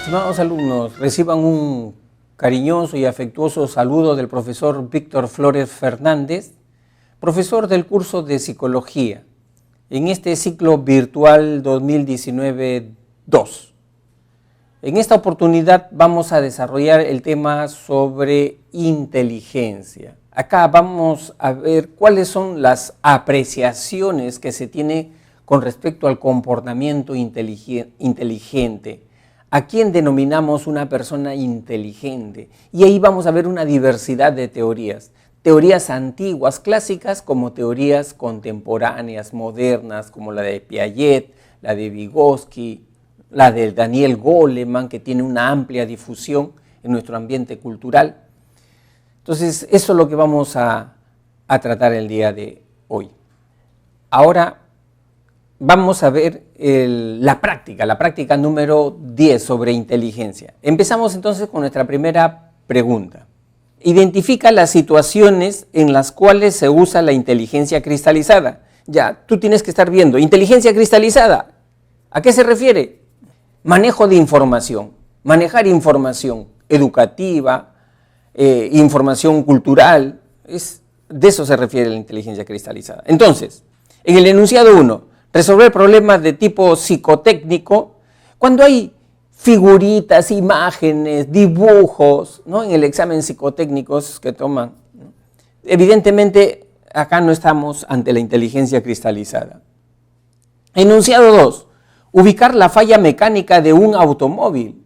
Estimados alumnos, reciban un cariñoso y afectuoso saludo del profesor Víctor Flores Fernández, profesor del curso de Psicología, en este ciclo virtual 2019-2. En esta oportunidad vamos a desarrollar el tema sobre inteligencia. Acá vamos a ver cuáles son las apreciaciones que se tiene con respecto al comportamiento inteligente. ¿A quién denominamos una persona inteligente? Y ahí vamos a ver una diversidad de teorías. Teorías antiguas, clásicas, como teorías contemporáneas, modernas, como la de Piaget, la de Vygotsky, la de Daniel Goleman, que tiene una amplia difusión en nuestro ambiente cultural. Entonces, eso es lo que vamos a tratar el día de hoy. Ahora vamos a ver la práctica número 10 sobre inteligencia. Empezamos entonces con nuestra primera pregunta. Identifica las situaciones en las cuales se usa la inteligencia cristalizada. Ya, tú tienes que estar viendo, inteligencia cristalizada, ¿a qué se refiere? Manejo de información, manejar información educativa, información cultural, de eso se refiere la inteligencia cristalizada. Entonces, en el enunciado 1, resolver problemas de tipo psicotécnico, cuando hay figuritas, imágenes, dibujos, ¿no? En el examen psicotécnicos que toman, ¿no? Evidentemente acá no estamos ante la inteligencia cristalizada. Enunciado 2, ubicar la falla mecánica de un automóvil.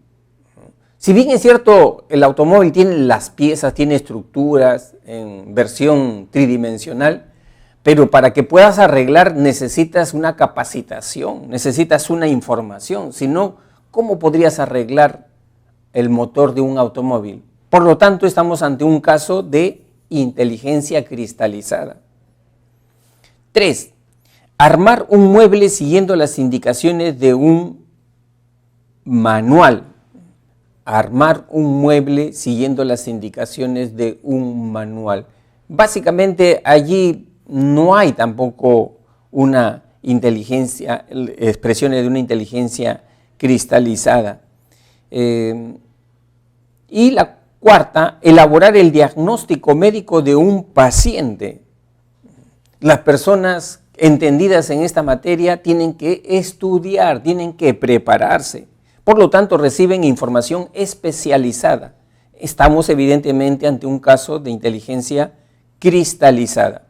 Si bien es cierto, el automóvil tiene las piezas, tiene estructuras en versión tridimensional, pero para que puedas arreglar necesitas una capacitación, necesitas una información, si no, ¿cómo podrías arreglar el motor de un automóvil? Por lo tanto, estamos ante un caso de inteligencia cristalizada. 3. Armar un mueble siguiendo las indicaciones de un manual. Armar un mueble siguiendo las indicaciones de un manual. Básicamente allí no hay tampoco una inteligencia, expresiones de una inteligencia cristalizada. Y la cuarta, elaborar el diagnóstico médico de un paciente. Las personas entendidas en esta materia tienen que estudiar, tienen que prepararse. Por lo tanto, reciben información especializada. Estamos evidentemente ante un caso de inteligencia cristalizada.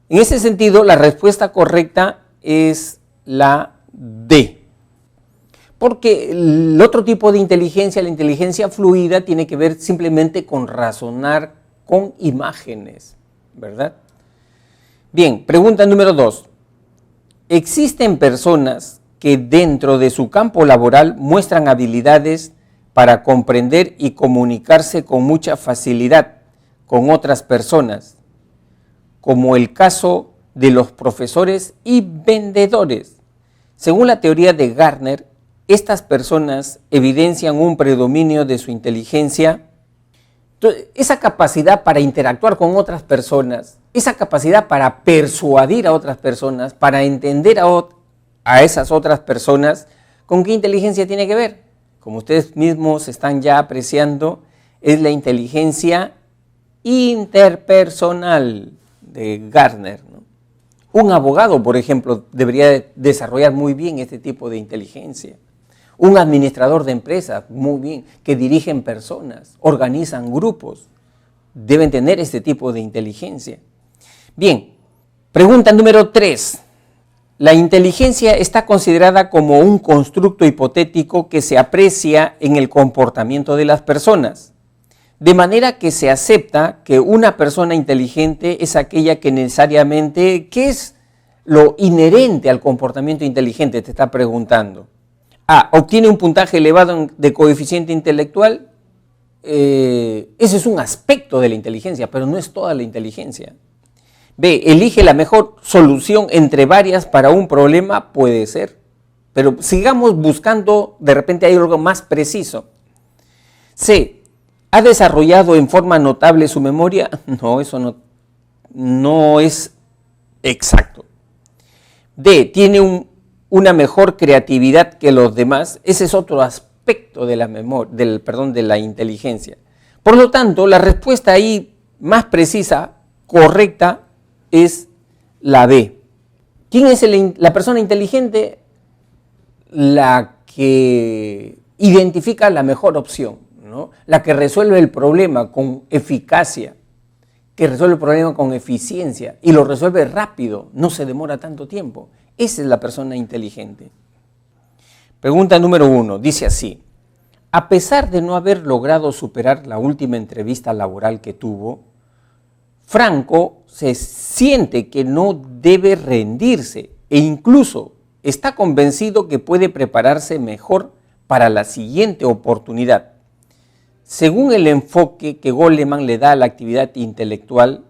En ese sentido, la respuesta correcta es la D. Porque el otro tipo de inteligencia, la inteligencia fluida, tiene que ver simplemente con razonar con imágenes, ¿verdad? Bien, pregunta número 2. ¿Existen personas que dentro de su campo laboral muestran habilidades para comprender y comunicarse con mucha facilidad con otras personas, como el caso de los profesores y vendedores? Según la teoría de Gardner, estas personas evidencian un predominio de su inteligencia. Entonces, esa capacidad para interactuar con otras personas, esa capacidad para persuadir a otras personas, para entender a esas otras personas, ¿con qué inteligencia tiene que ver? Como ustedes mismos están ya apreciando, es la inteligencia interpersonal de Gardner, ¿no? Un abogado, por ejemplo, debería desarrollar muy bien este tipo de inteligencia. Un administrador de empresas, muy bien, que dirigen personas, organizan grupos, deben tener este tipo de inteligencia. Bien, pregunta número 3. La inteligencia está considerada como un constructo hipotético que se aprecia en el comportamiento de las personas, de manera que se acepta que una persona inteligente es aquella que necesariamente, ¿qué es lo inherente al comportamiento inteligente? Te está preguntando. A, obtiene un puntaje elevado de coeficiente intelectual. Ese es un aspecto de la inteligencia, pero no es toda la inteligencia. B, elige la mejor solución entre varias para un problema, puede ser. Pero sigamos buscando, de repente hay algo más preciso. C, ¿ha desarrollado en forma notable su memoria? No, eso no es exacto. D, tiene una mejor creatividad que los demás. Ese es otro aspecto de la memoria, de la inteligencia. Por lo tanto, la respuesta ahí más precisa, correcta, es la B. ¿Quién es la persona inteligente? La que identifica la mejor opción, ¿no? La que resuelve el problema con eficacia, que resuelve el problema con eficiencia y lo resuelve rápido, no se demora tanto tiempo. Esa es la persona inteligente. Pregunta número 1, dice así: a pesar de no haber logrado superar la última entrevista laboral que tuvo, Franco se siente que no debe rendirse e incluso está convencido que puede prepararse mejor para la siguiente oportunidad. Según el enfoque que Goleman le da a la actividad intelectual,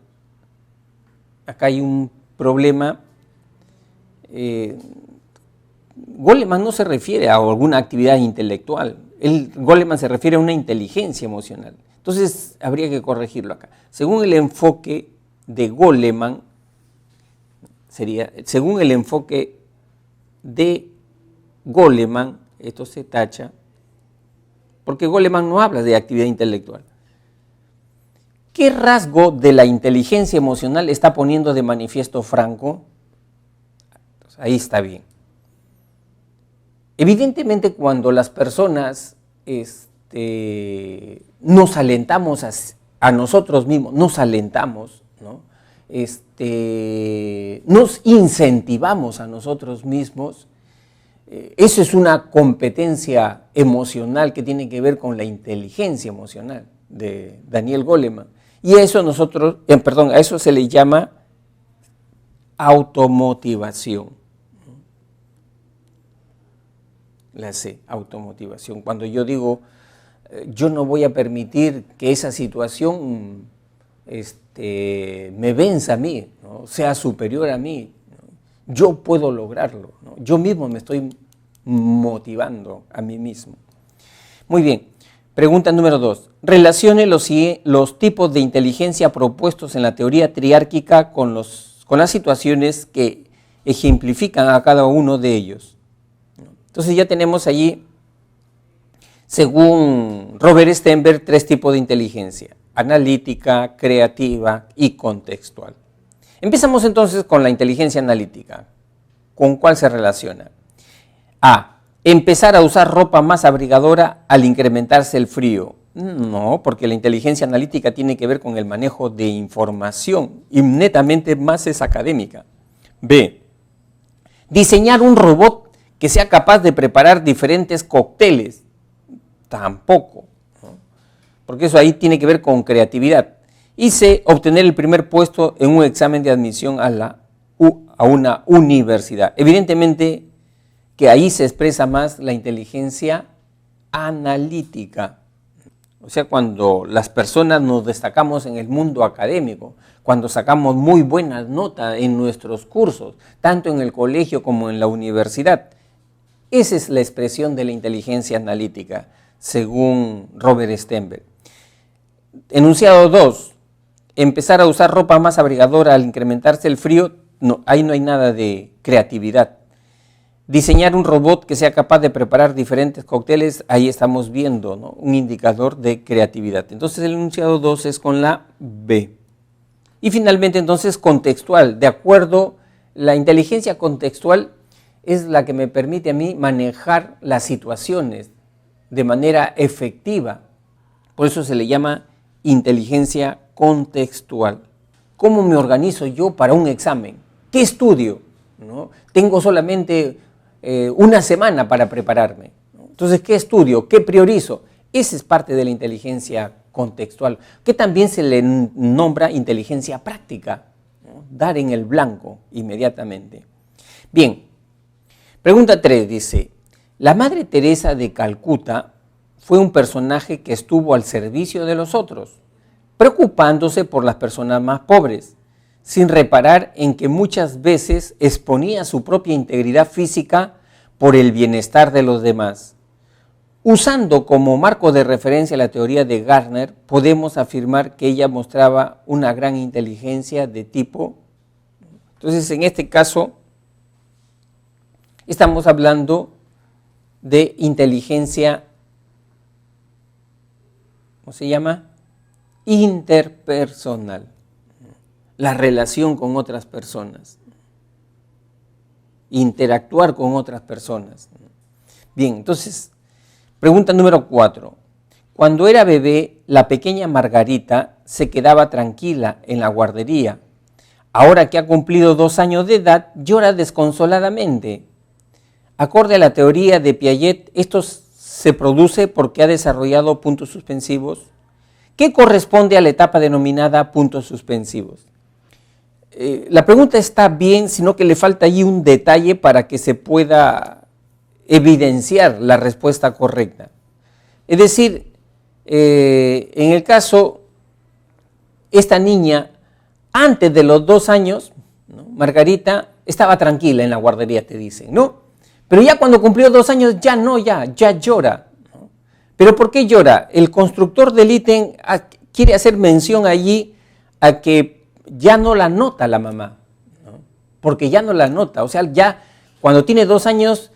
acá hay un problema. Goleman no se refiere a alguna actividad intelectual, Goleman se refiere a una inteligencia emocional. Entonces habría que corregirlo acá. Según el enfoque de Goleman, según el enfoque de Goleman, esto se tacha, porque Goleman no habla de actividad intelectual. ¿Qué rasgo de la inteligencia emocional está poniendo de manifiesto Franco? Entonces, ahí está bien. Evidentemente, cuando las personas nos alentamos a nosotros mismos, nos alentamos, ¿no? Nos incentivamos a nosotros mismos. Eso es una competencia emocional que tiene que ver con la inteligencia emocional de Daniel Goleman. Y eso a eso se le llama automotivación. La C, automotivación. Cuando yo digo, yo no voy a permitir que esa situación me venza a mí, ¿no? Sea superior a mí, ¿no? Yo puedo lograrlo, ¿no? Yo mismo me estoy motivando a mí mismo. Muy bien, pregunta número 2. Relacione los tipos de inteligencia propuestos en la teoría triárquica con las situaciones que ejemplifican a cada uno de ellos. Entonces ya tenemos allí, según Robert Stenberg, 3 tipos de inteligencia: analítica, creativa y contextual. Empezamos entonces con la inteligencia analítica. ¿Con cuál se relaciona? A. Empezar a usar ropa más abrigadora al incrementarse el frío. No, porque la inteligencia analítica tiene que ver con el manejo de información y netamente más es académica. B. Diseñar un robot que sea capaz de preparar diferentes cócteles. Tampoco, ¿no? Porque eso ahí tiene que ver con creatividad. Y C, obtener el primer puesto en un examen de admisión a una universidad. Evidentemente que ahí se expresa más la inteligencia analítica. O sea, cuando las personas nos destacamos en el mundo académico, cuando sacamos muy buenas notas en nuestros cursos, tanto en el colegio como en la universidad. Esa es la expresión de la inteligencia analítica, según Robert Stenberg. Enunciado 2. Empezar a usar ropa más abrigadora al incrementarse el frío, no, ahí no hay nada de creatividad. Diseñar un robot que sea capaz de preparar diferentes cócteles, ahí estamos viendo, ¿no? Un indicador de creatividad. Entonces el enunciado 2 es con la B. Y finalmente entonces contextual. De acuerdo, la inteligencia contextual es la que me permite a mí manejar las situaciones de manera efectiva. Por eso se le llama inteligencia contextual. ¿Cómo me organizo yo para un examen? ¿Qué estudio? ¿No? Tengo solamente una semana para prepararme, ¿no? Entonces, ¿qué estudio? ¿Qué priorizo? Esa es parte de la inteligencia contextual, que también se le nombra inteligencia práctica, ¿no? Dar en el blanco inmediatamente. Bien. Pregunta 3 dice: la Madre Teresa de Calcuta fue un personaje que estuvo al servicio de los otros, preocupándose por las personas más pobres, sin reparar en que muchas veces exponía su propia integridad física por el bienestar de los demás. Usando como marco de referencia la teoría de Gardner, podemos afirmar que ella mostraba una gran inteligencia de tipo. Entonces, en este caso, estamos hablando de inteligencia ¿Cómo se llama? Interpersonal. La relación con otras personas. Interactuar con otras personas. Bien, entonces, pregunta número 4. Cuando era bebé, la pequeña Margarita se quedaba tranquila en la guardería. Ahora que ha cumplido 2 años de edad, llora desconsoladamente. Acorde a la teoría de Piaget, esto se produce porque ha desarrollado puntos suspensivos, que corresponde a la etapa denominada puntos suspensivos. La pregunta está bien, sino que le falta allí un detalle para que se pueda evidenciar la respuesta correcta. Es decir, en el caso, esta niña, antes de los 2 años, ¿no? Margarita estaba tranquila en la guardería, te dicen, ¿no? Pero ya cuando cumplió 2 años, ya no, ya llora, ¿no? ¿Pero por qué llora? El constructor del ítem quiere hacer mención allí a que ya no la nota la mamá, ¿no? Porque ya no la nota, o sea, ya cuando tiene 2 años,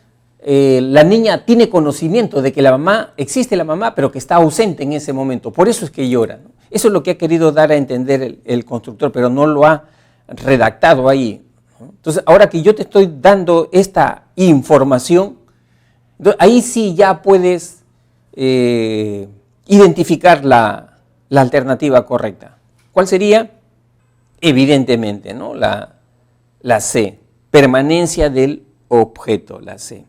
la niña tiene conocimiento de que la mamá, existe la mamá, pero que está ausente en ese momento, por eso es que llora, ¿no? Eso es lo que ha querido dar a entender el constructor, pero no lo ha redactado ahí, ¿no? Entonces, ahora que yo te estoy dando esta información, ahí sí ya puedes identificar la alternativa correcta. ¿Cuál sería? Evidentemente, ¿no? La C, permanencia del objeto, la C.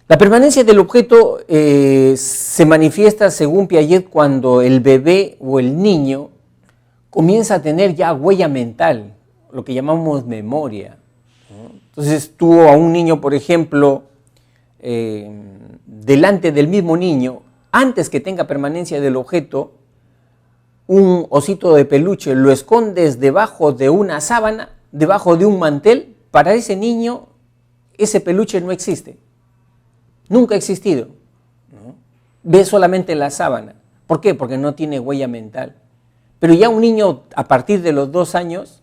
La permanencia del objeto se manifiesta, según Piaget, cuando el bebé o el niño comienza a tener ya huella mental, lo que llamamos memoria, ¿no? Entonces tú a un niño, por ejemplo, delante del mismo niño, antes que tenga permanencia del objeto, un osito de peluche lo escondes debajo de una sábana, debajo de un mantel, para ese niño ese peluche no existe. Nunca ha existido, ¿no? Ve solamente la sábana. ¿Por qué? Porque no tiene huella mental. Pero ya un niño a partir de los 2 años,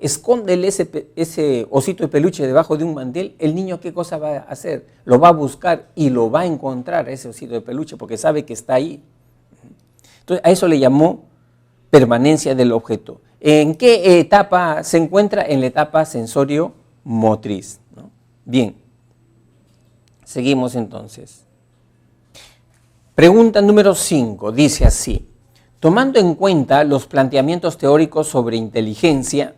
escóndele ese osito de peluche debajo de un mantel, el niño ¿qué cosa va a hacer? Lo va a buscar y lo va a encontrar, ese osito de peluche, porque sabe que está ahí. Entonces a eso le llamó permanencia del objeto. ¿En qué etapa se encuentra? En la etapa sensorio-motriz, ¿no? Bien. Seguimos entonces. Pregunta número 5, dice así: tomando en cuenta los planteamientos teóricos sobre inteligencia,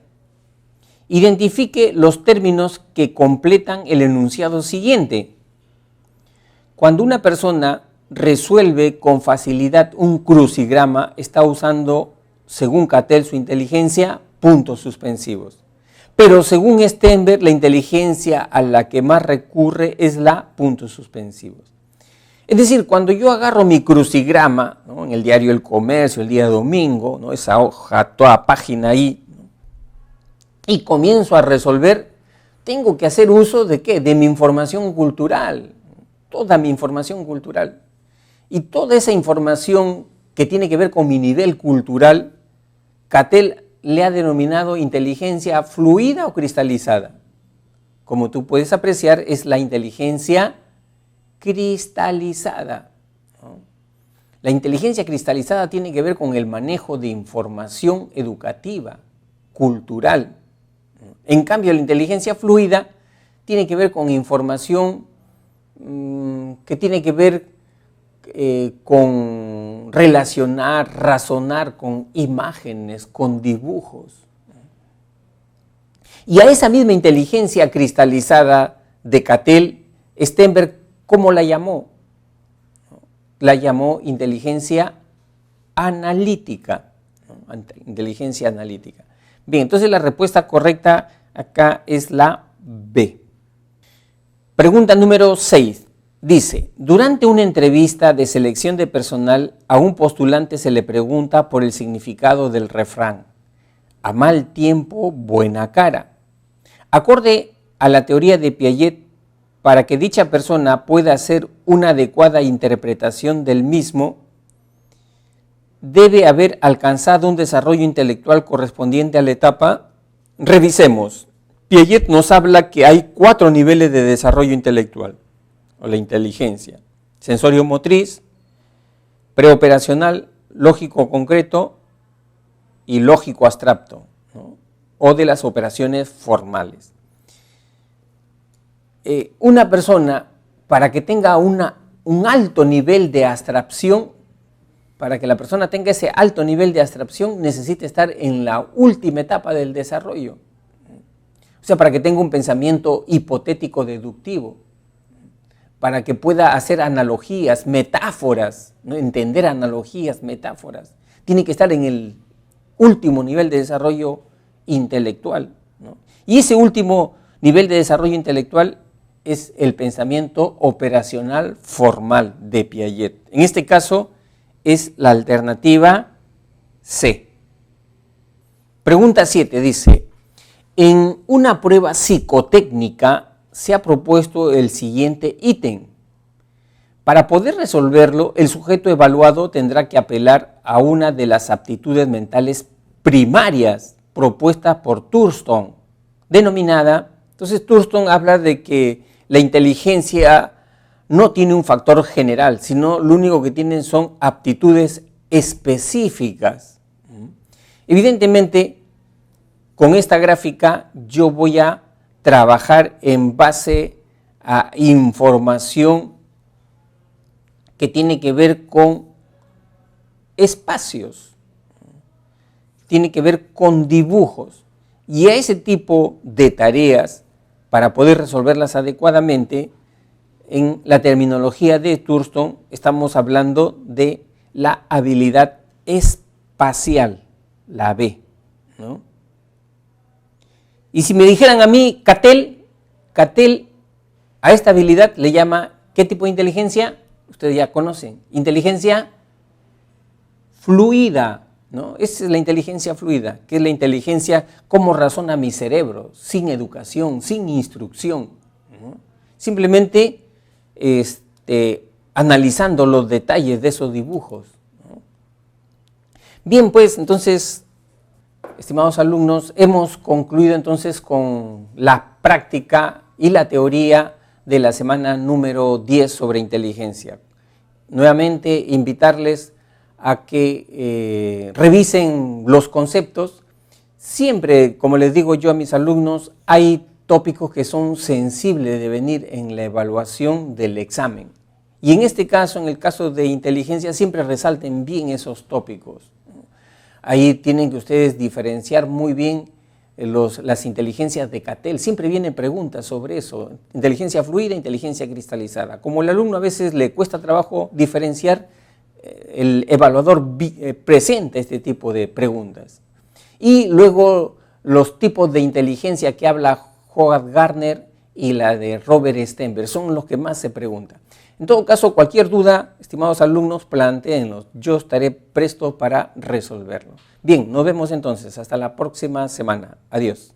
identifique los términos que completan el enunciado siguiente. Cuando una persona resuelve con facilidad un crucigrama, está usando, según Cattell, su inteligencia, puntos suspensivos. Pero según Stenberg, la inteligencia a la que más recurre es la puntos suspensivos. Es decir, cuando yo agarro mi crucigrama, ¿no? En el diario El Comercio, el día domingo, ¿no? Esa hoja, toda página ahí, ¿no? Y comienzo a resolver, tengo que hacer uso ¿de qué? De mi información cultural, toda mi información cultural. Y toda esa información que tiene que ver con mi nivel cultural, Cattell le ha denominado inteligencia fluida o cristalizada. Como tú puedes apreciar, es la inteligencia cristalizada, ¿no? La inteligencia cristalizada tiene que ver con el manejo de información educativa, cultural. En cambio, la inteligencia fluida tiene que ver con información que tiene que ver con relacionar, razonar con imágenes, con dibujos. Y a esa misma inteligencia cristalizada de Cattell, Stenberg, ¿cómo la llamó? La llamó inteligencia analítica, ¿no? Inteligencia analítica. Bien, entonces la respuesta correcta acá es la B. Pregunta número 6. Dice, durante una entrevista de selección de personal, a un postulante se le pregunta por el significado del refrán: a mal tiempo, buena cara. Acorde a la teoría de Piaget, para que dicha persona pueda hacer una adecuada interpretación del mismo, debe haber alcanzado un desarrollo intelectual correspondiente a la etapa. Revisemos. Piaget nos habla que hay 4 niveles de desarrollo intelectual, o la inteligencia: sensorio motriz, preoperacional, lógico concreto y lógico abstracto, ¿no? O de las operaciones formales. Una persona, para que tenga un alto nivel de abstracción, para que la persona tenga ese alto nivel de abstracción, necesita estar en la última etapa del desarrollo. O sea, para que tenga un pensamiento hipotético deductivo, para que pueda hacer analogías, metáforas, ¿no? Entender analogías, metáforas. Tiene que estar en el último nivel de desarrollo intelectual, ¿no? Y ese último nivel de desarrollo intelectual es el pensamiento operacional formal de Piaget. En este caso es la alternativa C. Pregunta 7 dice: en una prueba psicotécnica se ha propuesto el siguiente ítem. Para poder resolverlo, el sujeto evaluado tendrá que apelar a una de las aptitudes mentales primarias propuestas por Thurston, denominada. Entonces Thurston habla de que la inteligencia no tiene un factor general, sino lo único que tienen son aptitudes específicas. Evidentemente, con esta gráfica yo voy a trabajar en base a información que tiene que ver con espacios, tiene que ver con dibujos, y a ese tipo de tareas, para poder resolverlas adecuadamente, en la terminología de Thurston estamos hablando de la habilidad espacial, la B, ¿no? Y si me dijeran a mí, Cattell a esta habilidad le llama, ¿qué tipo de inteligencia? Ustedes ya conocen, inteligencia fluida, ¿no? Esa es la inteligencia fluida, que es la inteligencia, cómo razona mi cerebro, sin educación, sin instrucción, ¿no? Simplemente analizando los detalles de esos dibujos, ¿no? Bien, pues, entonces, estimados alumnos, hemos concluido entonces con la práctica y la teoría de la semana número 10 sobre inteligencia. Nuevamente, invitarles a que revisen los conceptos. Siempre, como les digo yo a mis alumnos, hay tópicos que son sensibles de venir en la evaluación del examen. Y en este caso, en el caso de inteligencia, siempre resalten bien esos tópicos. Ahí tienen que ustedes diferenciar muy bien las inteligencias de Cattell. Siempre vienen preguntas sobre eso, inteligencia fluida, inteligencia cristalizada. Como el alumno a veces le cuesta trabajo diferenciar, el evaluador presenta este tipo de preguntas. Y luego los tipos de inteligencia que habla Howard Gardner y la de Robert Stenberg son los que más se preguntan. En todo caso, cualquier duda, estimados alumnos, plantéenlos. Yo estaré presto para resolverlo. Bien, nos vemos entonces. Hasta la próxima semana. Adiós.